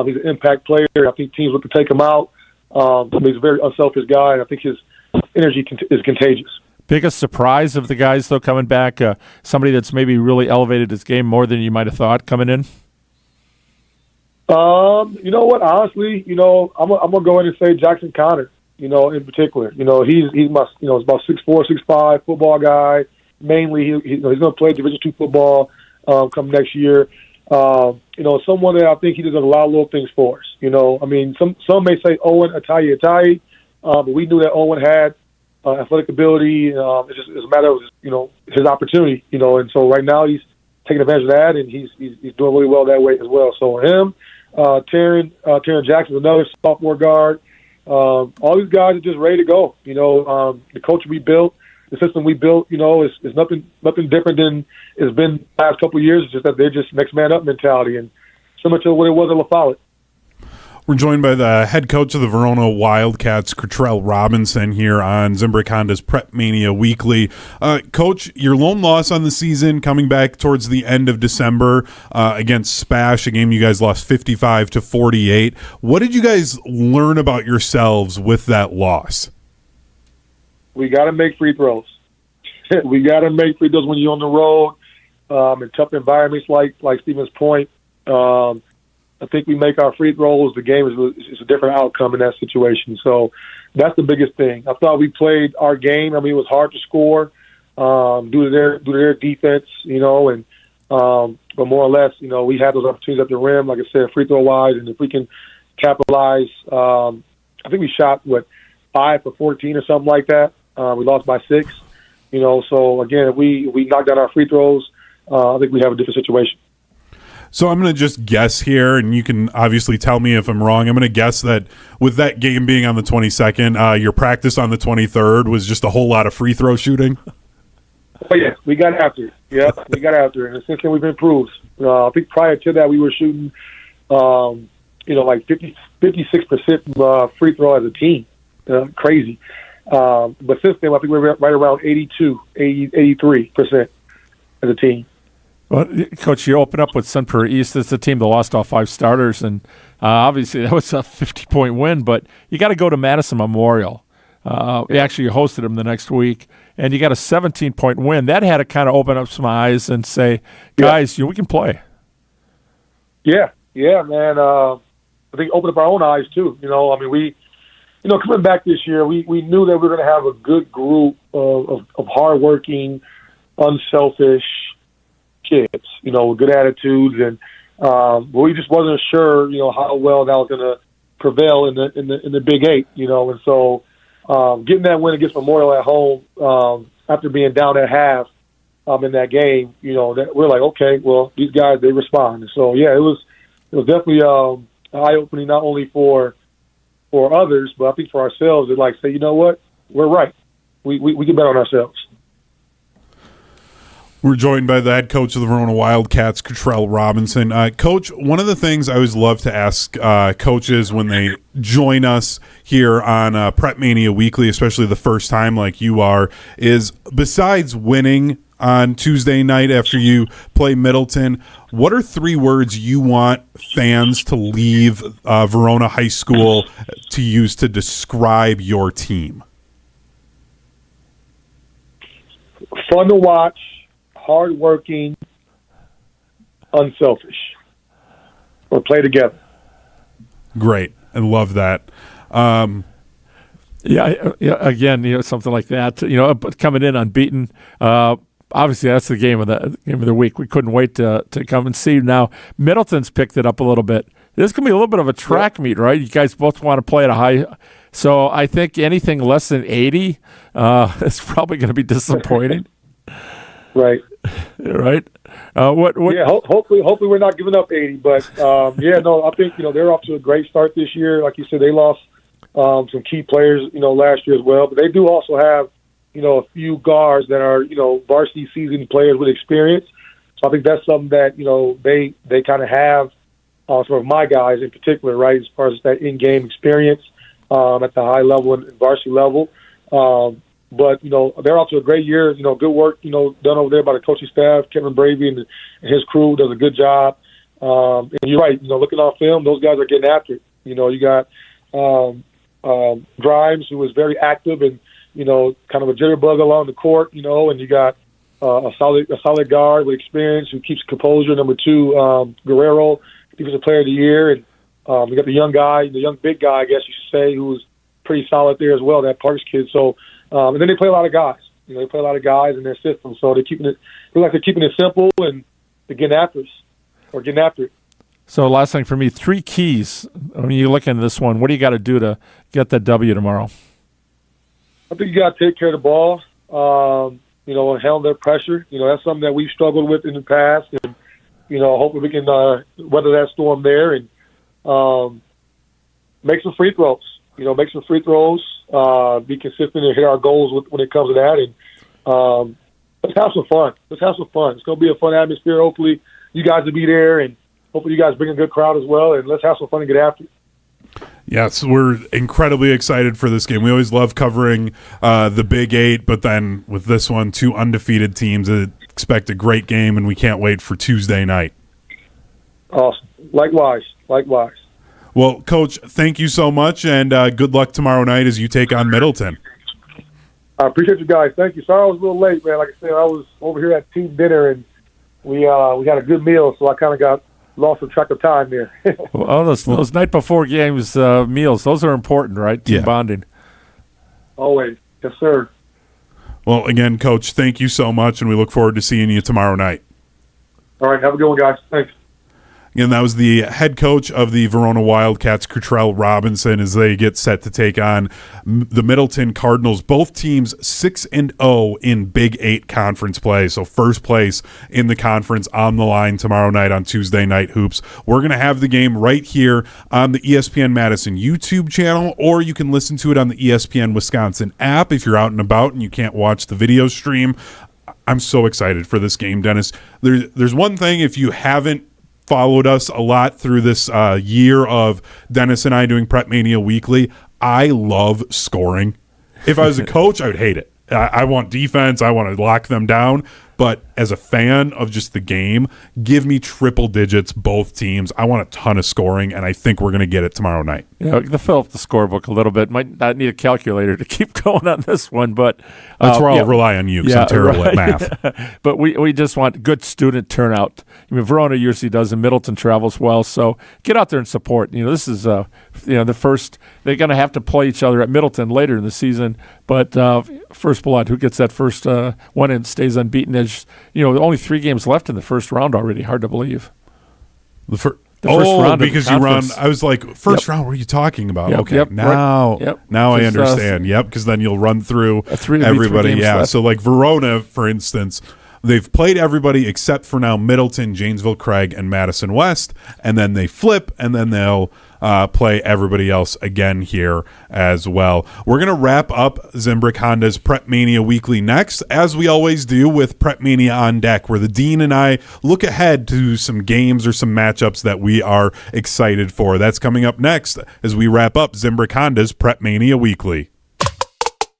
He's an impact player. I think teams look to take him out. He's a very unselfish guy, and I think his energy is contagious. Biggest surprise of the guys, though, coming back, somebody that's maybe really elevated his game more than you might have thought coming in? You know what? Honestly, I'm gonna go in and say Jackson Connor. In particular, he's my, about 6'4", 6'5" football guy. Mainly, he's gonna play Division II football come next year. Someone that I think he does a lot of little things for us. Some may say Owen Atayi, but we knew that Owen had athletic ability. It's a matter of his opportunity. And so right now he's taking advantage of that, and he's doing really well that way as well. So him, Taryn Jackson, another sophomore guard. All these guys are just ready to go. The culture we built, the system we built, is nothing different than it's been the last couple of years. It's just that they're just next man up mentality, and similar to what it was at La Follette. We're joined by the head coach of the Verona Wildcats, Curtrel Robinson, here on Zimbrick Honda's PrepMania Weekly. Coach, your lone loss on the season coming back towards the end of December against Spash, a game you guys lost 55-48. What did you guys learn about yourselves with that loss? We got to make free throws. We got to make free throws when you're on the road in tough environments like Stevens Point. I think we make our free throws. The game is a different outcome in that situation. So that's the biggest thing. I thought we played our game. It was hard to score due to their defense, but more or less, we had those opportunities at the rim, like I said, free throw wise, and if we can capitalize, I think we shot 5 for 14 or something like that. We lost by 6. So again, if we knock down our free throws, I think we have a different situation. So I'm going to just guess here, and you can obviously tell me if I'm wrong. I'm going to guess that with that game being on the 22nd, your practice on the 23rd was just a whole lot of free throw shooting. Oh, yeah, we got after it. Yeah, we got after it. And since then, we've improved. I think prior to that, we were shooting, 56% free throw as a team. Crazy. But since then, I think we're right around 83% as a team. Well, Coach, you open up with Sun Prairie East. It's a team that lost all 5 starters, and obviously that was a 50-point win, but you got to go to Madison Memorial. We actually hosted them the next week, and you got a 17-point win. That had to kind of open up some eyes and say, guys, we can play. Yeah, man. I think open up our own eyes, too. We coming back this year, we knew that we were going to have a good group of hardworking, unselfish kids, with good attitudes, and but we just wasn't sure, how well that was going to prevail in the Big 8, and so getting that win against Memorial at home after being down at half in that game, that we're like, okay, well, these guys, they respond. And so yeah, it was definitely eye opening, not only for others, but I think for ourselves. It's like, say, you know what, we're right. We can bet on ourselves. We're joined by the head coach of the Verona Wildcats, Curtrel Robinson. Coach, one of the things I always love to ask coaches when they join us here on PrepMania Weekly, especially the first time like you are, is besides winning on Tuesday night after you play Middleton, what are 3 words you want fans to leave Verona High School to use to describe your team? Fun to watch. Hardworking, unselfish, or play together. Great, I love that. Again, something like that. But coming in unbeaten. Obviously, that's the game of the week. We couldn't wait to come and see. Now, Middleton's picked it up a little bit. This is going to be a little bit of a track meet, right? You guys both want to play at a high. So I think anything less than 80 is probably going to be disappointing. Right. Right. What? Yeah. Hopefully we're not giving up 80. But I think they're off to a great start this year. Like you said, they lost some key players, last year as well. But they do also have, a few guards that are, varsity seasoned players with experience. So I think that's something that, they kind of have, some of my guys in particular, right, as far as that in-game experience at the high level and varsity level. But, they're off to a great year. Good work, done over there by the coaching staff. Kevin Bravey and his crew does a good job. And you're right, looking on film, those guys are getting after it. You got Grimes, who was very active and, kind of a jitterbug along the court, and you got a solid guard with experience who keeps composure. Number 2, Guerrero, defensive player of the year. And you got the young big guy, I guess you should say, who was pretty solid there as well, that Parks kid. So, and then they play a lot of guys. They play a lot of guys in their system. So they're keeping it simple and they're getting after it. So last thing for me, 3 keys. When you look into this one, what do you got to do to get that W tomorrow? I think you got to take care of the ball, and handle their pressure. That's something that we've struggled with in the past. And, hopefully we can weather that storm there and make some free throws. Be consistent and hit our goals when it comes to that. And let's have some fun. It's going to be a fun atmosphere. Hopefully you guys will be there, and hopefully you guys bring a good crowd as well. And let's have some fun and get after it. Yes, we're incredibly excited for this game. We always love covering the Big 8, but then with this one, 2 undefeated teams, expect a great game, and we can't wait for Tuesday night. Awesome. Likewise. Well, Coach, thank you so much, and good luck tomorrow night as you take on Middleton. I appreciate you guys. Thank you. Sorry I was a little late, man. Like I said, I was over here at team dinner, and we had a good meal, so I kind of got lost some track of time there. Well, those night before games meals, those are important, right? Team bonding. Always. Yes, sir. Well, again, Coach, thank you so much, and we look forward to seeing you tomorrow night. All right, have a good one, guys. Thanks. Again, that was the head coach of the Verona Wildcats, Curtrel Robinson, as they get set to take on the Middleton Cardinals. Both teams 6-0 in Big 8 conference play, so first place in the conference on the line tomorrow night on Tuesday Night Hoops. We're going to have the game right here on the ESPN Madison YouTube channel, or you can listen to it on the ESPN Wisconsin app if you're out and about and you can't watch the video stream. I'm so excited for this game, Dennis. There's one thing, if you haven't followed us a lot through this year of Dennis and I doing PrepMania Weekly, I love scoring. If I was a coach, I would hate it. I want defense. I want to lock them down. But as a fan of just the game, give me triple digits, both teams. I want a ton of scoring, and I think we're going to get it tomorrow night. Yeah, to fill up the scorebook a little bit. Might not need a calculator to keep going on this one, but that's where I'll rely on you because I'm terrible at math. But we just want good student turnout. I mean, Verona usually does, and Middleton travels well. So get out there and support. This is the first. They're going to have to play each other at Middleton later in the season. But first blood, who gets that first one and stays unbeaten? There's only 3 games left in the first round already. Hard to believe. The first round because you run. I was like, first round. What are you talking about? Okay, now I understand. Because then you'll run through everybody. Yeah, so like Verona, for instance, they've played everybody except for now Middleton, Janesville, Craig, and Madison West, and then they flip, and then they'll play everybody else again here as well. We're going to wrap up Zimbrick Honda's PrepMania Weekly next, as we always do with PrepMania on Deck, where the Dean and I look ahead to some games or some matchups that we are excited for. That's coming up next as we wrap up Zimbrick Honda's PrepMania Weekly.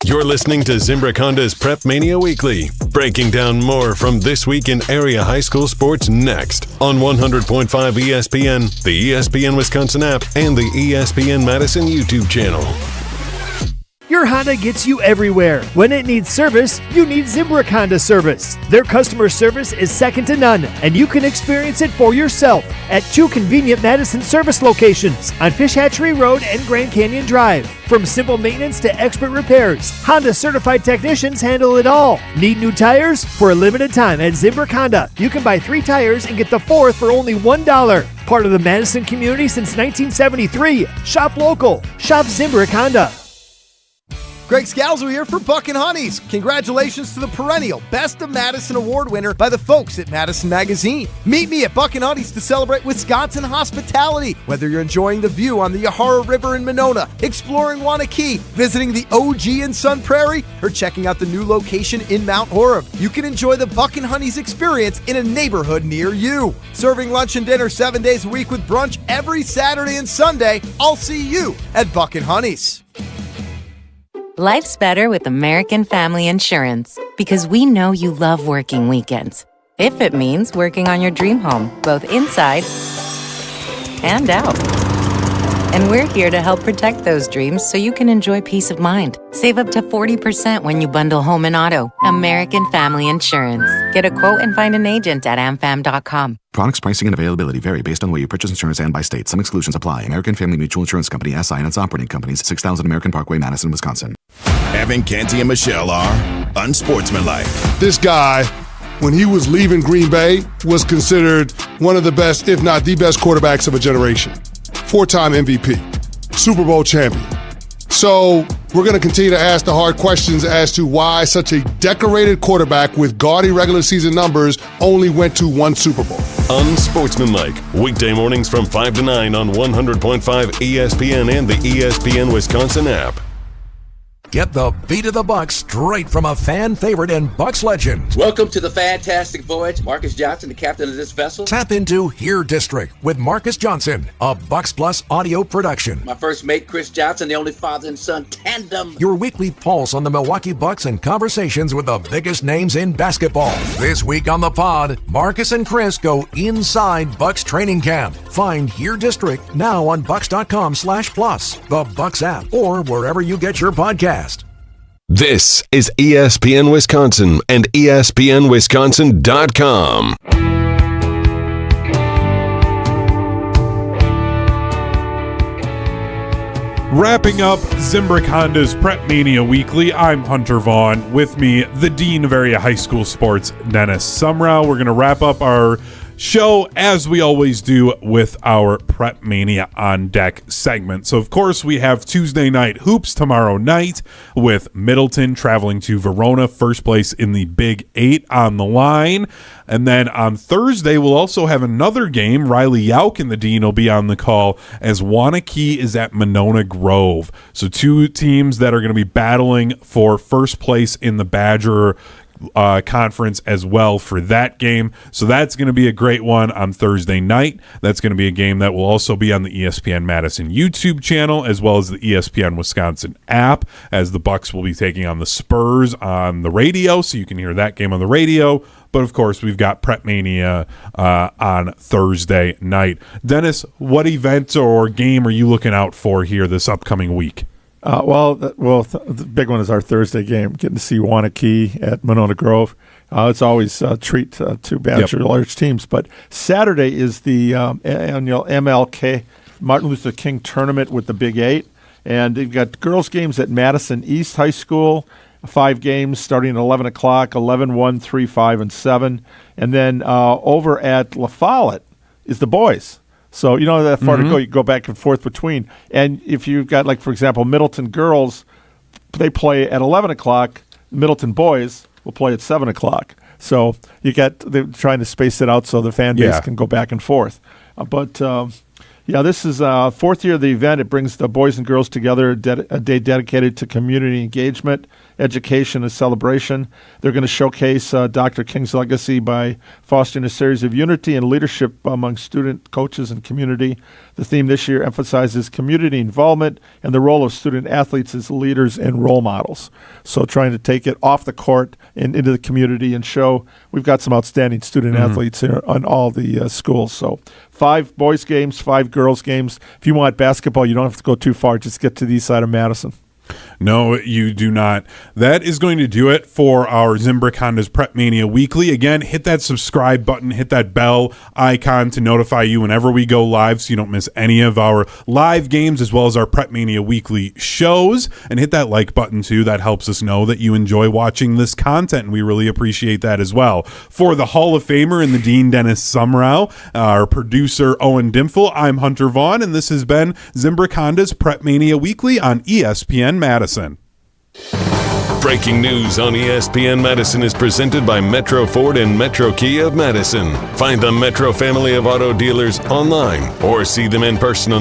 You're listening to Zimbrick Honda's PrepMania Weekly, breaking down more from this week in area high school sports next on 100.5 ESPN, the ESPN Wisconsin app, and the ESPN Madison YouTube channel. Your Honda gets you everywhere. When it needs service, you need Zimbrick Honda service. Their customer service is second to none, and you can experience it for yourself at 2 convenient Madison service locations on Fish Hatchery Road and Grand Canyon Drive. From simple maintenance to expert repairs, Honda certified technicians handle it all. Need new tires? For a limited time at Zimbrick Honda, you can buy 3 tires and get the 4th for only $1. Part of the Madison community since 1973. Shop local. Shop Zimbrick Honda. Greg Scalzo here for Buck and Honeys. Congratulations to the perennial Best of Madison Award winner by the folks at Madison Magazine. Meet me at Buck and Honeys to celebrate Wisconsin hospitality. Whether you're enjoying the view on the Yahara River in Monona, exploring Wanakee, visiting the OG in Sun Prairie, or checking out the new location in Mount Horeb, you can enjoy the Buck and Honeys experience in a neighborhood near you. Serving lunch and dinner 7 days a week with brunch every Saturday and Sunday. I'll see you at Buck and Honeys. Life's better with American Family Insurance because we know you love working weekends. If it means working on your dream home, both inside and out. And we're here to help protect those dreams so you can enjoy peace of mind. Save up to 40% when you bundle home and auto. American Family Insurance. Get a quote and find an agent at amfam.com. Products, pricing, and availability vary based on where you purchase insurance and by state. Some exclusions apply. American Family Mutual Insurance Company, SI, and its operating companies, 6000 American Parkway, Madison, Wisconsin. Evan Canty and Michelle are unsportsmanlike. This guy, when he was leaving Green Bay, was considered one of the best, if not the best quarterbacks of a generation. 4-time MVP, Super Bowl champion. So we're going to continue to ask the hard questions as to why such a decorated quarterback with gaudy regular season numbers only went to one Super Bowl. Unsportsmanlike, weekday mornings from 5 to 9 on 100.5 ESPN and the ESPN Wisconsin app. Get the beat of the Bucks straight from a fan favorite and Bucks legend. Welcome to the fantastic voyage. Marcus Johnson, the captain of this vessel. Tap into Here District with Marcus Johnson, a Bucks Plus audio production. My first mate, Chris Johnson, the only father and son tandem. Your weekly pulse on the Milwaukee Bucks and conversations with the biggest names in basketball. This week on the pod, Marcus and Chris go inside Bucks training camp. Find Here District now on bucks.com/plus, the Bucks app, or wherever you get your podcast. This is ESPN Wisconsin and ESPNWisconsin.com. Wrapping up Zimbrick Honda's PrepMania Weekly, I'm Hunter Vaughn. With me, the Dean of Area High School Sports, Dennis Semrau. We're going to wrap up our show, as we always do, with our PrepMania on Deck segment. So, of course, we have Tuesday night hoops tomorrow night with Middleton traveling to Verona, first place in the Big 8 on the line. And then on Thursday, we'll also have another game. Riley Yauk and the Dean will be on the call as Wanakee is at Monona Grove. So two teams that are going to be battling for first place in the Badger conference as well for that game. So that's going to be a great one on Thursday night. That's going to be a game that will also be on the ESPN Madison YouTube channel as well as the ESPN Wisconsin app, as the Bucks will be taking on the Spurs on the radio, so you can hear that game on the radio. But of course, we've got PrepMania on Thursday night. Dennis, what event or game are you looking out for here this upcoming week? The big one is our Thursday game, getting to see Wanakee at Monona Grove. It's always a treat to Badger large teams. But Saturday is the annual MLK, Martin Luther King Tournament with the Big 8. And they've got girls' games at Madison East High School, 5 games starting at 11 o'clock, 11, 1, 3, 5, and 7. And then over at La Follette is the boys. So you don't have that far to go. You go back and forth between. And if you've got, like, for example, Middleton girls, they play at 11 o'clock. Middleton boys will play at 7 o'clock. So they're trying to space it out so the fan base can go back and forth. This is fourth year of the event. It brings the boys and girls together, a day dedicated to community engagement, education, and celebration. They're going to showcase Dr. King's legacy by fostering a series of unity and leadership among student, coaches, and community. The theme this year emphasizes community involvement and the role of student athletes as leaders and role models. So trying to take it off the court and into the community and show we've got some outstanding student athletes here on all the schools. So 5 boys games, 5 girls games. If you want basketball, you don't have to go too far. Just get to the east side of Madison. No, you do not. That is going to do it for our Zimbrick Honda's PrepMania Weekly. Again, hit that subscribe button, hit that bell icon to notify you whenever we go live so you don't miss any of our live games as well as our PrepMania Weekly shows. And hit that like button too. That helps us know that you enjoy watching this content, and we really appreciate that as well. For the Hall of Famer and the Dean Dennis Semrau, our producer Owen Dimfel, I'm Hunter Vaughn, and this has been Zimbrick Honda's PrepMania Weekly on ESPN Madison. Breaking news on ESPN Madison is presented by Metro Ford and Metro Kia of Madison. Find the Metro family of auto dealers online or see them in person on the